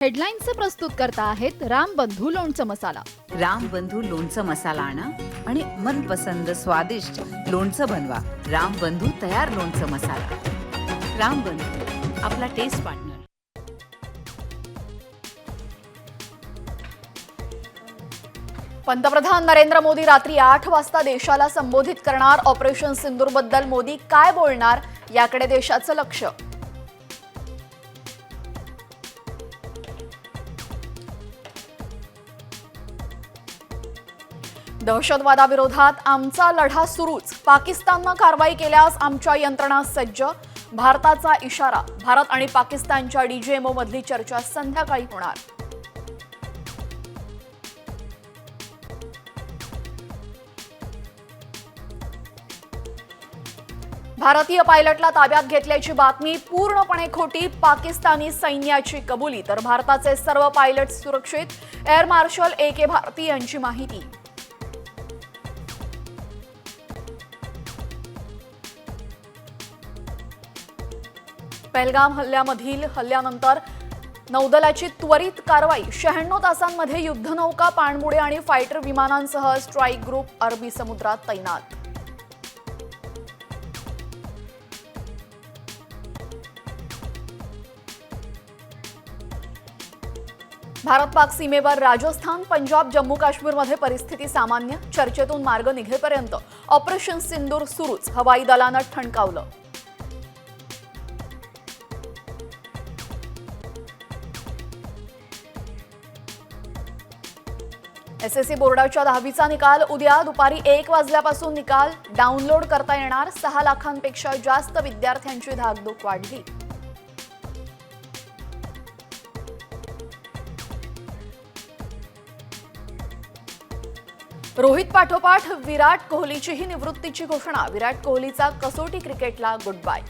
हेडलाईन्सचे प्रस्तुत करता आहेत रामबंधू लोणचं मसाला। रामबंधू लोणचं मसाला आणा आणि मनपसंद स्वादिष्ट लोणचं बनवा। रामबंधू तयार लोणचं मसाला। रामबंधू आपला टेस्ट पार्टनर। पंतप्रधान नरेंद्र मोदी रात्री 8 वाजता देशाला संबोधित करणार। ऑपरेशन सिंदूर बद्दल मोदी काय बोलणार याकडे देशाचं लक्ष। दहशतवादाविरोधात आमचा लढा सुरूच। पाकिस्ताननं कारवाई केल्यास आमच्या यंत्रणा सज्ज। भारताचा इशारा। भारत आणि पाकिस्तानच्या डीजीएमओ मधली चर्चा संध्याकाळी होणार। भारतीय पायलटला ताब्यात घेतल्याची बातमी पूर्णपणे खोटी। पाकिस्तानी सैन्याची कबुली तर भारताचे सर्व पायलट सुरक्षित। एअर मार्शल AK भारती यांची माहिती। पहलगाम हल्ल्यानंतर नौदलाची त्वरित कारवाई। 96 तासांमध्ये युद्धनौका, पाणबुडे आणि फायटर विमानांसह स्ट्राईक ग्रुप अरबी समुद्रात तैनात। भारत-पाक सीमेवर राजस्थान, पंजाब, जम्मू काश्मीरमध्ये परिस्थिती सामान्य। चर्चेतून मार्ग निघेपर्यंत ऑपरेशन सिंदूर सुरूच। हवाई दलानं ठणकावलं। SSC बोर्डाच्या 10वीचा निकाल उद्या दुपारी 1 वाजल्यापासून निकाल डाउनलोड करता येणार। 6 लाखांपेक्षा जास्त विद्यार्थ्यांची धाकधूक वाढली। रोहित पाठोपाठ विराट कोहलीचीही निवृत्तीची घोषणा। विराट कोहलीचा कसोटी क्रिकेटला गुड बाय।